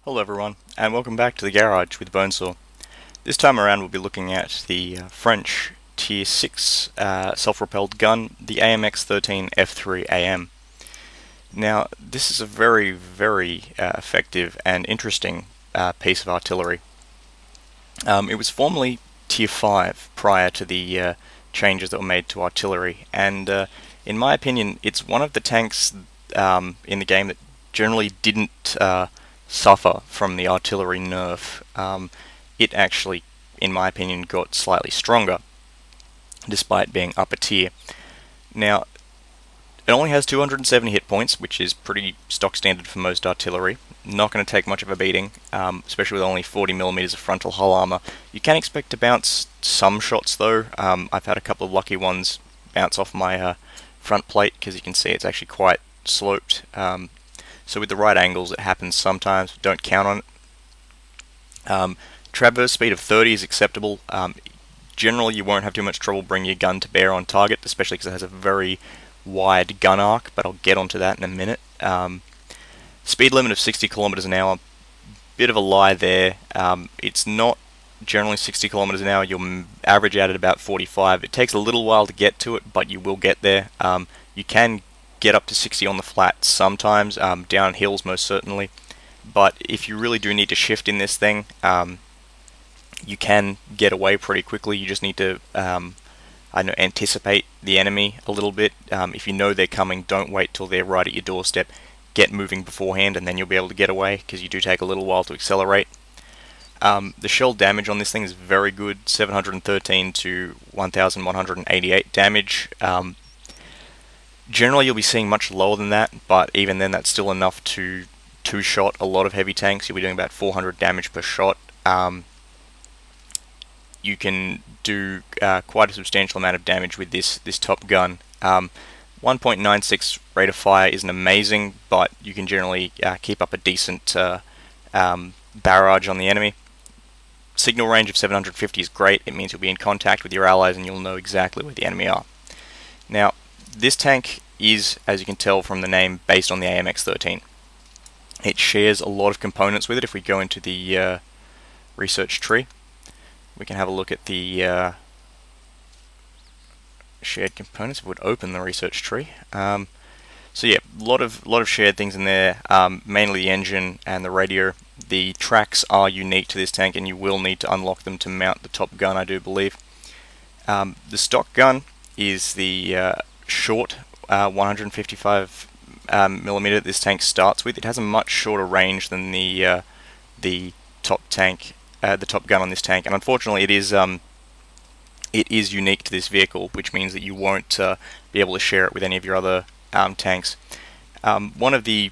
Hello everyone, and welcome back to the garage with Bonesaw. This time around we'll be looking at the French Tier 6 self-propelled gun, the AMX F3 AM. Now, this is a very effective and interesting piece of artillery. It was formerly Tier 5 prior to the changes that were made to artillery, and in my opinion it's one of the tanks in the game that generally didn't suffer from the artillery nerf. It actually, in my opinion, got slightly stronger despite being upper tier. Now, it only has 270 hit points, which is pretty stock standard for most artillery. Not going to take much of a beating, especially with only 40mm of frontal hull armor. You can expect to bounce some shots though. I've had a couple of lucky ones bounce off my front plate, because you can see it's actually quite sloped. So with the right angles it happens sometimes, don't count on it. Traverse speed of 30 is acceptable. Generally you won't have too much trouble bringing your gun to bear on target, especially because it has a very wide gun arc, but I'll get onto that in a minute. Speed limit of 60 kilometers an hour, bit of a lie there. It's not generally 60 kilometers an hour, you'll average out at about 45. It takes a little while to get to it, but you will get there. You can get up to 60 on the flat sometimes, down hills most certainly, but if you really do need to shift in this thing, you can get away pretty quickly. You just need to anticipate the enemy a little bit. If you know they're coming, don't wait till they're right at your doorstep. Get moving beforehand and then you'll be able to get away, because you do take a little while to accelerate. The shell damage on this thing is very good, 713 to 1188 damage. Generally you'll be seeing much lower than that, but even then that's still enough to two-shot a lot of heavy tanks. You'll be doing about 400 damage per shot. You can do quite a substantial amount of damage with this top gun. 1.96 rate of fire isn't amazing, but you can generally keep up a decent barrage on the enemy. Signal range of 750 is great. It means you'll be in contact with your allies and you'll know exactly where the enemy are. Now, this tank is, as you can tell from the name, based on the AMX 13. It shares a lot of components with it. If we go into the research tree, we can have a look at the shared components. If we would open the research tree. So yeah, a lot of shared things in there, mainly the engine and the radio. The tracks are unique to this tank and you will need to unlock them to mount the top gun, I do believe. The stock gun is the short 155mm that this tank starts with. It has a much shorter range than the top gun on this tank, and unfortunately it is unique to this vehicle, which means that you won't be able to share it with any of your other tanks. One of the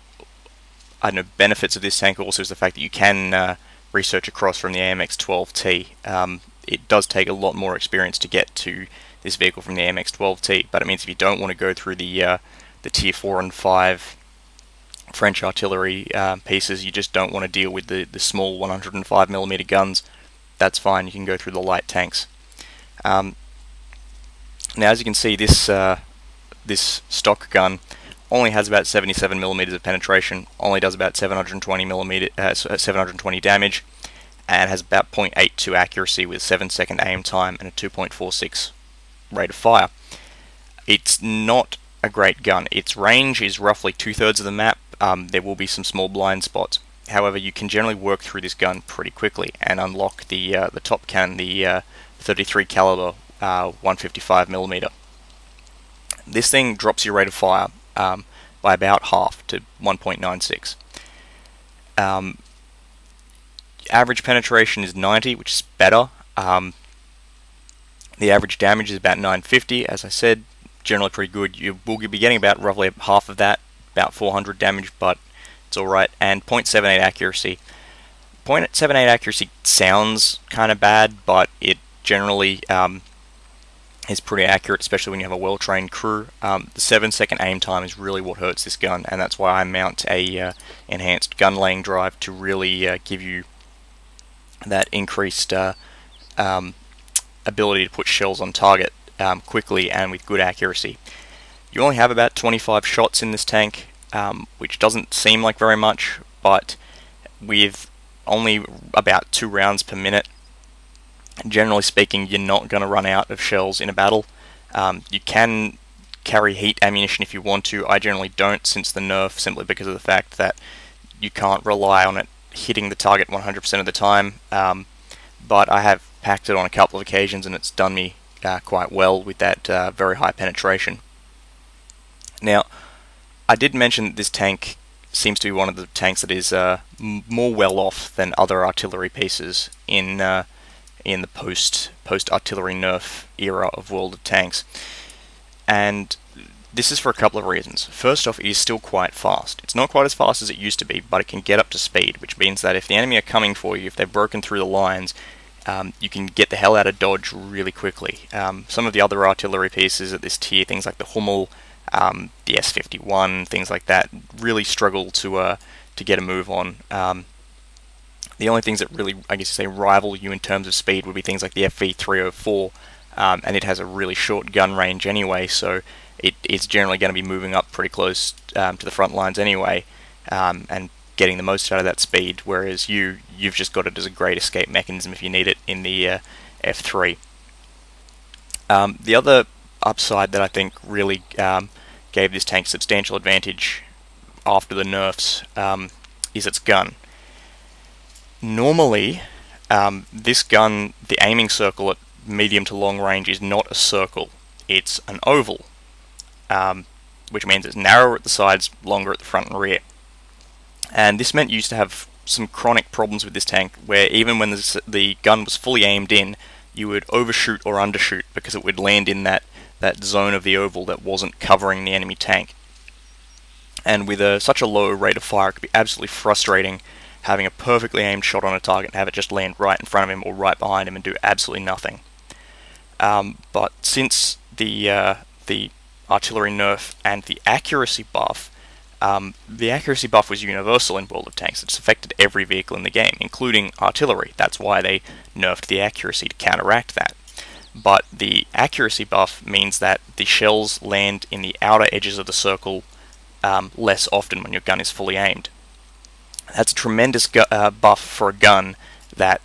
benefits of this tank also is the fact that you can research across from the AMX 12T. It does take a lot more experience to get to this vehicle from the AMX 12T, but it means if you don't want to go through the Tier 4 and 5 French artillery pieces, you just don't want to deal with the small 105mm guns, that's fine, you can go through the light tanks. Now as you can see, this stock gun only has about 77mm of penetration, only does about 720 damage, and has about 0.82 accuracy with 7-second aim time and a 2.46 rate of fire. It's not a great gun. Its range is roughly 2/3 of the map. There will be some small blind spots. However, you can generally work through this gun pretty quickly and unlock the top cannon, the 33 caliber 155mm. This thing drops your rate of fire by about half to 1.96. Average penetration is 90, which is better. The average damage is about 950, as I said, generally pretty good. You will be getting about roughly half of that, about 400 damage, but it's alright. And 0.78 accuracy. 0.78 accuracy sounds kind of bad, but it generally is pretty accurate, especially when you have a well-trained crew. The 7-second aim time is really what hurts this gun, and that's why I mount a enhanced gun laying drive to really give you that increased ability to put shells on target quickly and with good accuracy. You only have about 25 shots in this tank, which doesn't seem like very much, but with only about 2 rounds per minute. Generally speaking, you're not going to run out of shells in a battle. You can carry heat ammunition if you want to. I generally don't since the nerf, simply because of the fact that you can't rely on it hitting the target 100% of the time. But I have packed it on a couple of occasions and it's done me quite well with that very high penetration. Now, I did mention that this tank seems to be one of the tanks that is more well off than other artillery pieces in the post artillery nerf era of World of Tanks, and this is for a couple of reasons. First off, it is still quite fast. It's not quite as fast as it used to be, but it can get up to speed, which means that if the enemy are coming for you, if they've broken through the lines, you can get the hell out of dodge really quickly. Some of the other artillery pieces at this tier, things like the Hummel, the S51, things like that, really struggle to get a move on. The only things that really, I guess you say, rival you in terms of speed would be things like the FV304, and it has a really short gun range anyway, so it's generally going to be moving up pretty close to the front lines anyway, and getting the most out of that speed, whereas you've just got it as a great escape mechanism if you need it in the F3. The other upside that I think really gave this tank substantial advantage after the nerfs is its gun. Normally, this gun, the aiming circle at medium to long range, is not a circle, it's an oval, which means it's narrower at the sides, longer at the front and rear. And this meant you used to have some chronic problems with this tank, where even when the gun was fully aimed in, you would overshoot or undershoot because it would land in that zone of the oval that wasn't covering the enemy tank. And with such a low rate of fire, it could be absolutely frustrating having a perfectly aimed shot on a target and have it just land right in front of him or right behind him and do absolutely nothing. But since the artillery nerf and the accuracy buff was universal in World of Tanks. It's affected every vehicle in the game, including artillery. That's why they nerfed the accuracy to counteract that. But the accuracy buff means that the shells land in the outer edges of the circle less often when your gun is fully aimed. That's a tremendous buff for a gun that,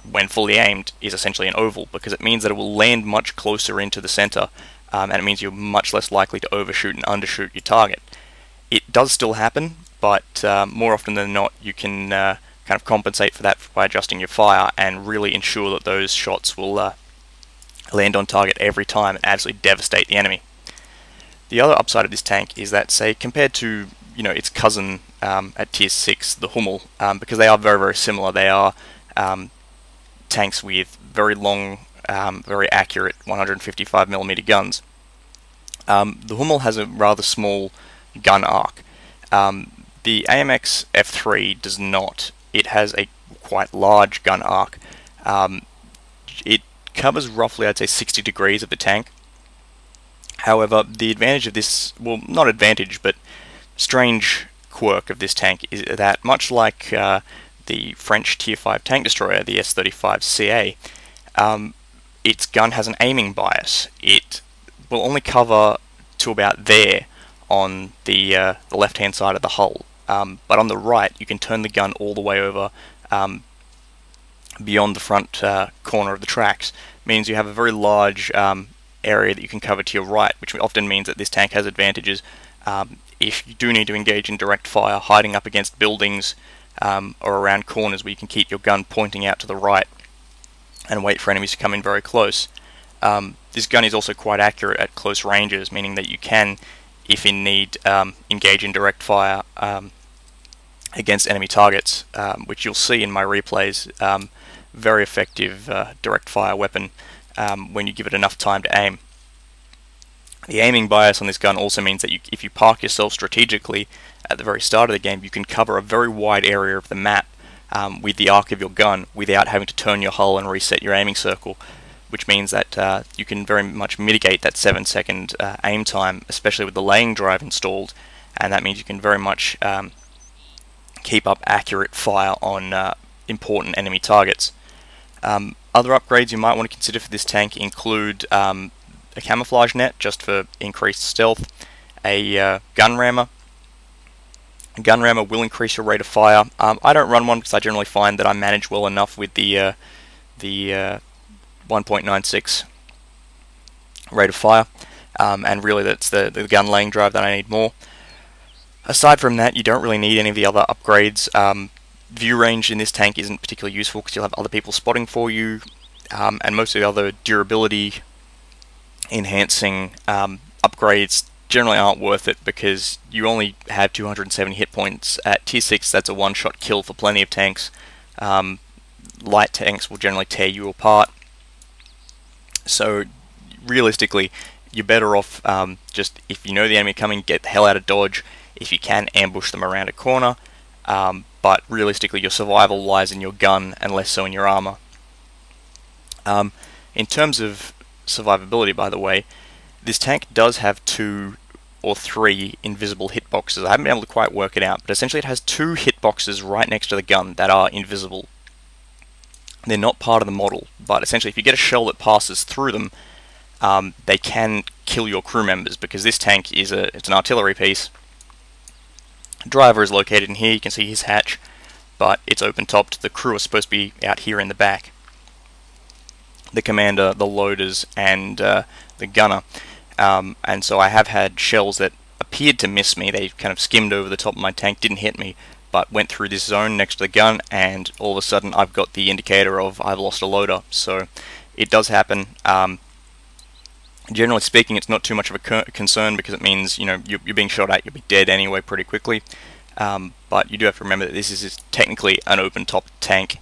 when fully aimed, is essentially an oval, because it means that it will land much closer into the center, and it means you're much less likely to overshoot and undershoot your target. It does still happen, but more often than not, you can kind of compensate for that by adjusting your fire and really ensure that those shots will land on target every time and absolutely devastate the enemy. The other upside of this tank is that, say, compared to its cousin at tier 6, the Hummel, because they are very, very similar. They are tanks with very long, very accurate 155mm guns. The Hummel has a rather small gun arc. The AMX F3 does not. It has a quite large gun arc. It covers roughly, I'd say, 60 degrees of the tank. However, the advantage of this, well, not advantage, but strange quirk of this tank is that, much like the French Tier 5 tank destroyer, the S-35 CA, its gun has an aiming bias. It will only cover to about there on the left-hand side of the hull, but on the right you can turn the gun all the way over beyond the front corner of the tracks. Means you have a very large area that you can cover to your right, which often means that this tank has advantages if you do need to engage in direct fire, hiding up against buildings or around corners where you can keep your gun pointing out to the right and wait for enemies to come in very close. This gun is also quite accurate at close ranges, meaning that you can, if in need, engage in direct fire against enemy targets, which you'll see in my replays. Very effective direct fire weapon when you give it enough time to aim. The aiming bias on this gun also means that if you park yourself strategically at the very start of the game, you can cover a very wide area of the map with the arc of your gun without having to turn your hull and reset your aiming circle, which means that you can very much mitigate that 7-second aim time, especially with the laying drive installed, and that means you can very much keep up accurate fire on important enemy targets. Other upgrades you might want to consider for this tank include a camouflage net, just for increased stealth, a gun rammer, Gun rammer will increase your rate of fire. I don't run one because I generally find that I manage well enough with the 1.96 rate of fire, and really that's the gun laying drive that I need more. Aside from that, you don't really need any of the other upgrades. View range in this tank isn't particularly useful because you'll have other people spotting for you, and most of the other durability enhancing upgrades generally aren't worth it because you only have 270 hit points. At tier 6, that's a one-shot kill for plenty of tanks. Light tanks will generally tear you apart. So realistically, you're better off just, if you know the enemy coming, get the hell out of dodge. If you can, ambush them around a corner. But realistically, your survival lies in your gun and less so in your armor. In terms of survivability, by the way, this tank does have 2 or 3 invisible hitboxes. I haven't been able to quite work it out, but essentially it has 2 hitboxes right next to the gun that are invisible. They're not part of the model, but essentially if you get a shell that passes through them, they can kill your crew members because this tank is it's an artillery piece. Driver is located in here, you can see his hatch, but it's open topped. The crew are supposed to be out here in the back. The commander, the loaders, and the gunner. And so I have had shells that appeared to miss me. They kind of skimmed over the top of my tank, didn't hit me, but went through this zone next to the gun, and all of a sudden I've got the indicator of I've lost a loader. So it does happen. Generally speaking, it's not too much of a concern because it means, you know, you're being shot at, you'll be dead anyway pretty quickly. But you do have to remember that this is technically an open-top tank.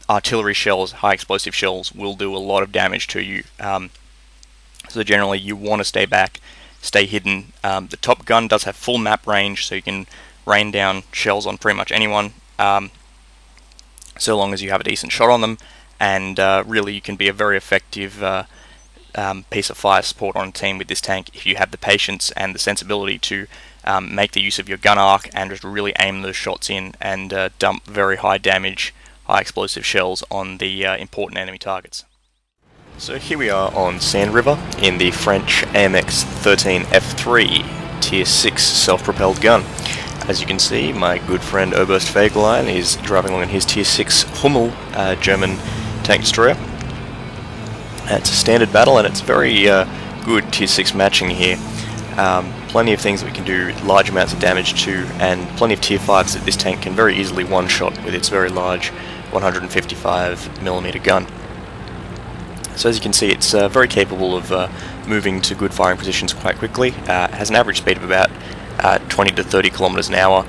Artillery shells, high explosive shells, will do a lot of damage to you. So generally you want to stay back, stay hidden. The top gun does have full map range, so you can rain down shells on pretty much anyone, so long as you have a decent shot on them, and really you can be a very effective piece of fire support on a team with this tank if you have the patience and the sensibility to make the use of your gun arc and just really aim those shots in and dump very high damage, high explosive shells on the important enemy targets. So here we are on Sand River in the French AMX F3 tier 6 self-propelled gun. As you can see, my good friend Oberst-Fegelein is driving along in his tier 6 Hummel German tank destroyer. It's a standard battle and it's very good tier 6 matching here. Plenty of things that we can do large amounts of damage to, and plenty of tier 5s that this tank can very easily one-shot with its very large 155mm gun. So as you can see, it's very capable of moving to good firing positions quite quickly. It has an average speed of about 20 to 30 kilometers an hour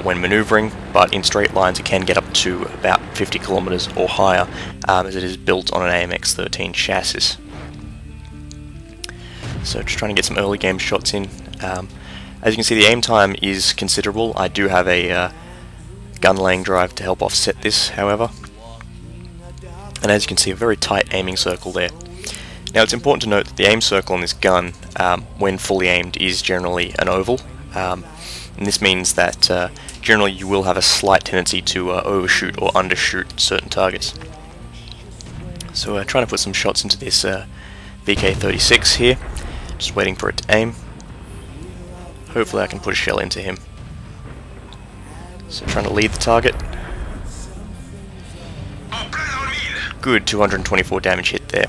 when maneuvering, but in straight lines it can get up to about 50 kilometers or higher, as it is built on an AMX 13 chassis. So just trying to get some early game shots in. As you can see, the aim time is considerable. I do have a gun laying drive to help offset this, however. And as you can see, a very tight aiming circle there. Now it's important to note that the aim circle on this gun, when fully aimed, is generally an oval. And this means that generally you will have a slight tendency to overshoot or undershoot certain targets. So trying to put some shots into this VK36 here, just waiting for it to aim. Hopefully I can put a shell into him. So trying to lead the target. Good 224 damage hit there.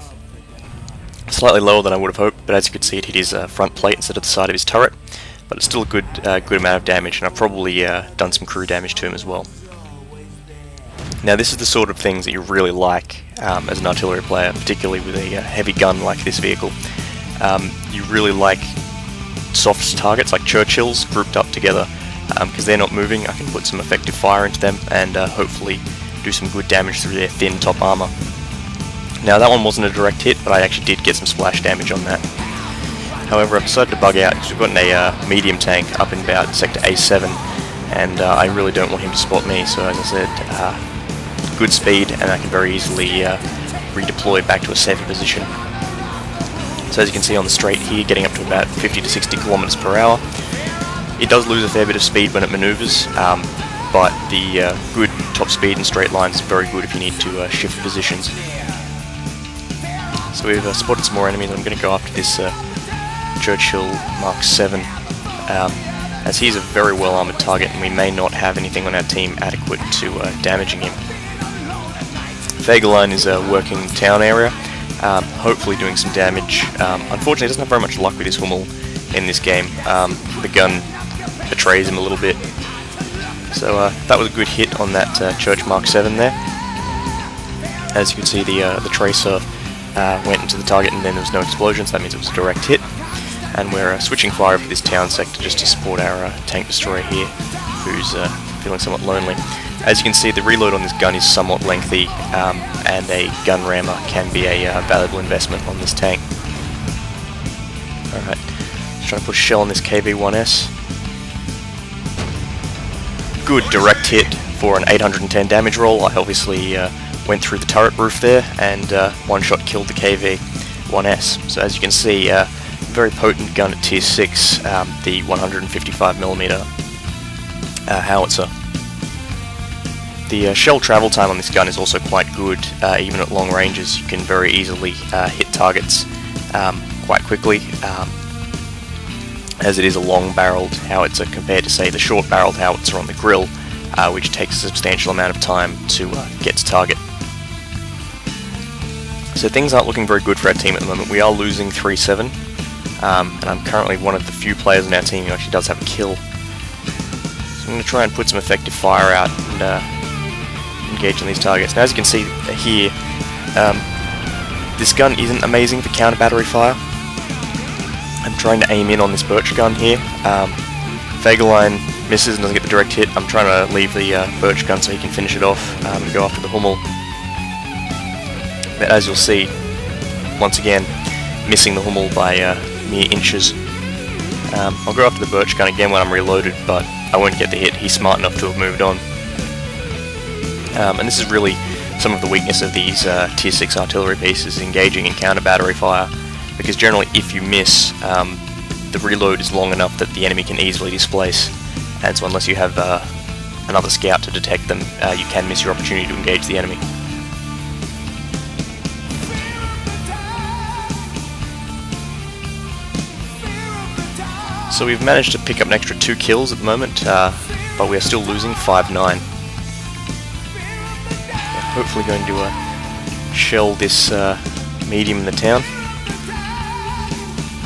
Slightly lower than I would have hoped, but as you can see it hit his front plate instead of the side of his turret. But it's still a good amount of damage, and I've probably done some crew damage to him as well. Now this is the sort of things that you really like as an artillery player, particularly with a heavy gun like this vehicle. You really like soft targets like Churchills grouped up together, because they're not moving. I can put some effective fire into them and hopefully do some good damage through their thin top armor. Now that one wasn't a direct hit, but I actually did get some splash damage on that. However, I've decided to bug out because we've got a medium tank up in about sector A7, and I really don't want him to spot me, so as I said, good speed, and I can very easily redeploy back to a safer position. So as you can see on the straight here, getting up to about 50 to 60 kilometers per hour. It does lose a fair bit of speed when it maneuvers, but the good top speed in straight lines is very good if you need to shift positions. So we've spotted some more enemies. I'm going to go after this Churchill Mark 7. as he's a very well armoured target and we may not have anything on our team adequate to damaging him. Fagerline is working town area, hopefully doing some damage. Unfortunately, he doesn't have very much luck with his Hummel in this game. The gun betrays him a little bit. So that was a good hit on that Church Mark 7 there. As you can see, the tracer went into the target and then there was no explosions. That means it was a direct hit. And we're switching fire over this town sector just to support our tank destroyer here, who's feeling somewhat lonely. As you can see, the reload on this gun is somewhat lengthy, and a gun rammer can be a valuable investment on this tank. Alright, just trying to push shell on this KV-1S. Good direct hit for an 810 damage roll. I obviously went through the turret roof there, and one shot killed the KV-1S. So as you can see, very potent gun at tier 6, the 155mm howitzer. The shell travel time on this gun is also quite good. Even at long ranges, you can very easily hit targets quite quickly, as it is a long-barreled howitzer compared to, say, the short-barreled howitzer on the grill, which takes a substantial amount of time to get to target. So things aren't looking very good for our team at the moment. We are losing 3-7. And I'm currently one of the few players in our team who actually does have a kill. So I'm going to try and put some effective fire out and engage on these targets. Now, as you can see here, this gun isn't amazing for counter battery fire. I'm trying to aim in on this birch gun here. Fagerline misses and doesn't get the direct hit. I'm trying to leave the birch gun so he can finish it off and go after the Hummel. But as you'll see, once again, missing the Hummel by mere inches. I'll go after the birch gun again when I'm reloaded, but I won't get the hit. He's smart enough to have moved on. And this is really some of the weakness of these tier 6 artillery pieces, engaging in counter battery fire, because generally if you miss, the reload is long enough that the enemy can easily displace, and so unless you have another scout to detect them, you can miss your opportunity to engage the enemy. So we've managed to pick up an extra 2 kills at the moment, but we are still losing 5-9. Hopefully going to shell this medium in the town.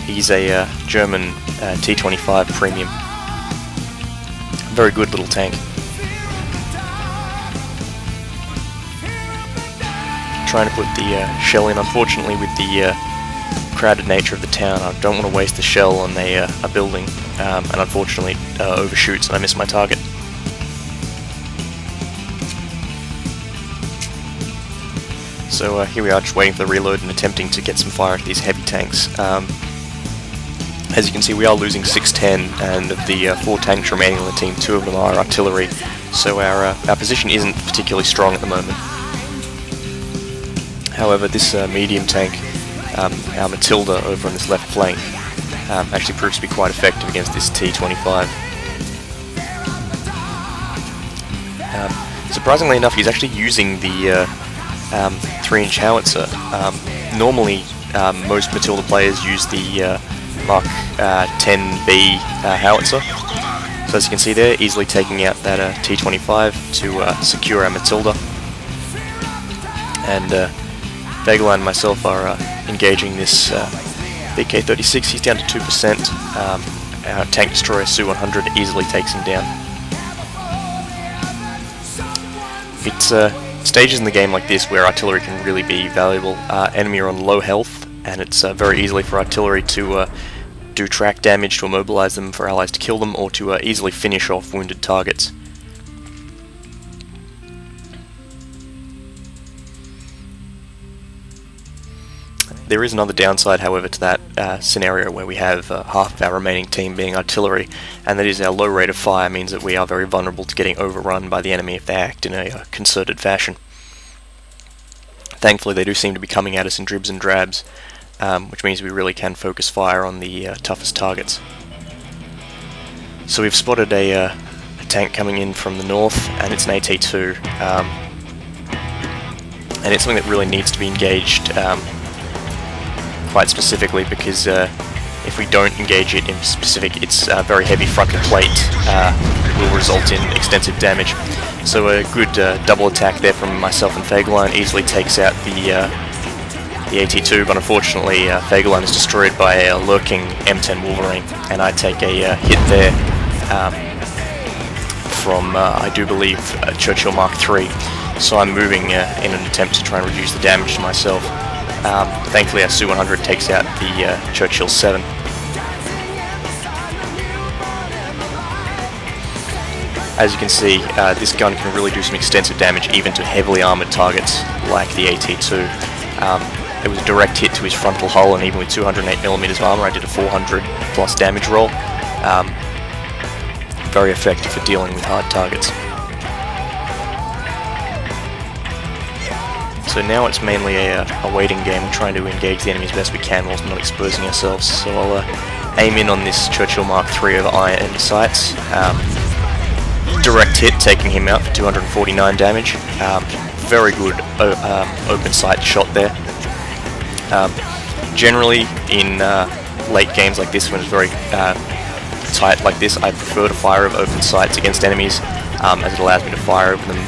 He's a German T25 premium. Very good little tank. Trying to put the shell in. Unfortunately, with the crowded nature of the town, I don't want to waste the shell on a building, and unfortunately overshoots and I miss my target. So here we are, just waiting for the reload and attempting to get some fire into these heavy tanks. As you can see, we are losing 6-10, and of the 4 tanks remaining on the team, 2 of them are artillery, so our position isn't particularly strong at the moment. However, this medium tank, our Matilda over on this left flank, actually proves to be quite effective against this T25. Surprisingly enough, he's actually using the 3-inch howitzer. Normally, most Matilda players use the Mark 10B howitzer. So as you can see there, easily taking out that T25 to secure our Matilda. And Fagerline and myself are engaging this BK-36. He's down to 2%. Our tank destroyer Su-100 easily takes him down. It's stages in the game like this where artillery can really be valuable. Enemy are on low health, and it's very easily for artillery to do track damage to immobilize them, for allies to kill them, or to easily finish off wounded targets. There is another downside, however, to that scenario where we have half of our remaining team being artillery, and that is our low rate of fire means that we are very vulnerable to getting overrun by the enemy if they act in a concerted fashion. Thankfully, they do seem to be coming at us in dribs and drabs, which means we really can focus fire on the toughest targets. So we've spotted a tank coming in from the north, and it's an AT2, and it's something that really needs to be engaged quite specifically, because if we don't engage it in specific, its very heavy frontal plate will result in extensive damage. So a good double attack there from myself and Fagerline easily takes out the AT2, but unfortunately Fagerline is destroyed by a lurking M10 Wolverine, and I take a hit there from, I do believe, Churchill Mark III. So I'm moving in an attempt to try and reduce the damage to myself. Thankfully our Su-100 takes out the Churchill 7. As you can see, this gun can really do some extensive damage even to heavily armoured targets like the AT2. It was a direct hit to his frontal hull, and even with 208mm of armour I did a 400 plus damage roll. Very effective for dealing with hard targets. So now it's mainly a waiting game, trying to engage the enemy as best we can whilst not exposing ourselves. So I'll aim in on this Churchill Mark III of iron sights. Direct hit, taking him out for 249 damage. Very good open sight shot there. Generally in late games like this, when it's very tight like this, I prefer to fire over open sights against enemies, as it allows me to fire over them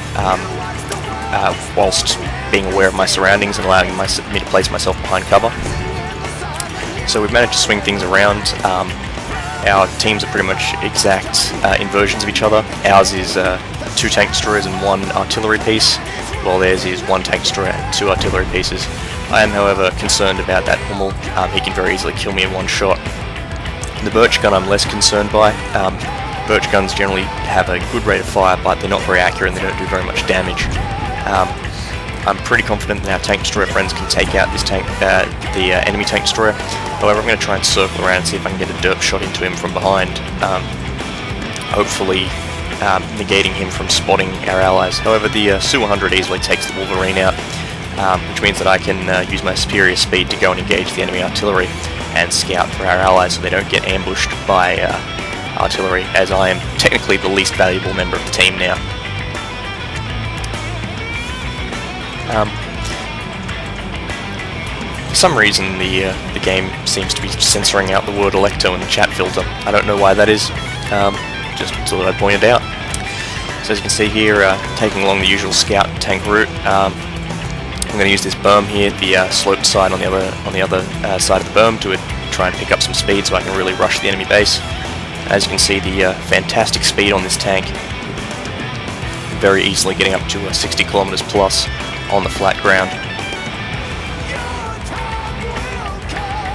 whilst being aware of my surroundings and allowing me to place myself behind cover. So we've managed to swing things around. Our teams are pretty much exact inversions of each other. Ours is 2 tank destroyers and 1 artillery piece, while theirs is 1 tank destroyer and 2 artillery pieces. I am, however, concerned about that Hummel. He can very easily kill me in 1 shot. The Birch gun I'm less concerned by. Birch guns generally have a good rate of fire, but they're not very accurate and they don't do very much damage. I'm pretty confident that our tank destroyer friends can take out this tank, the enemy tank destroyer. However, I'm going to try and circle around and see if I can get a derp shot into him from behind, hopefully negating him from spotting our allies. However, the Su-100 easily takes the Wolverine out, which means that I can use my superior speed to go and engage the enemy artillery and scout for our allies so they don't get ambushed by artillery, as I am technically the least valuable member of the team now. For some reason the game seems to be censoring out the word electo in the chat filter. I don't know why that is, just thought I'd point it out. So as you can see here, taking along the usual scout tank route, I'm going to use this berm here, the sloped side on the other side of the berm, to try and pick up some speed so I can really rush the enemy base. As you can see, the fantastic speed on this tank, very easily getting up to 60 kilometers plus on the flat ground.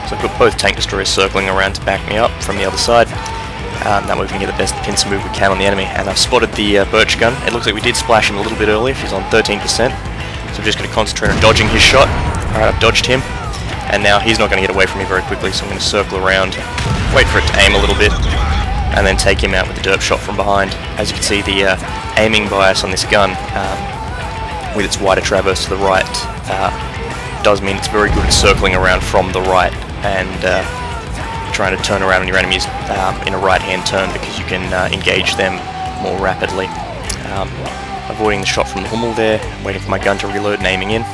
So I've got both tank destroyers circling around to back me up from the other side. That way we can get the best pincer move we can on the enemy. And I've spotted the Birch gun. It looks like we did splash him a little bit earlier. He's on 13%. So I'm just going to concentrate on dodging his shot. Alright, I've dodged him. And now he's not going to get away from me very quickly, so I'm going to circle around, wait for it to aim a little bit, and then take him out with the derp shot from behind. As you can see, the aiming bias on this gun, with its wider traverse to the right, does mean it's very good at circling around from the right and trying to turn around on your enemies in a right-hand turn, because you can engage them more rapidly. Avoiding the shot from the Hummel there, waiting for my gun to reload and aiming in.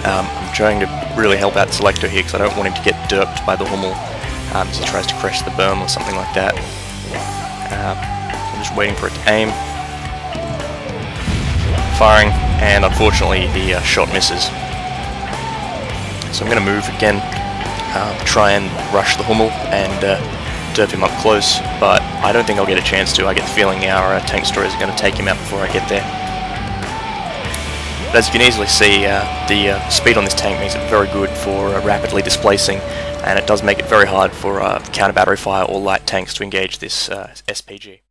I'm trying to really help out the Selector here because I don't want him to get derped by the Hummel as he tries to crash the berm or something like that. I'm just waiting for it to aim. Firing, and unfortunately the shot misses. So I'm going to move again, try and rush the Hummel and derp him up close, but I don't think I'll get a chance to. I get the feeling our tank destroyers are going to take him out before I get there. But as you can easily see, the speed on this tank makes it very good for rapidly displacing, and it does make it very hard for counter battery fire or light tanks to engage this SPG.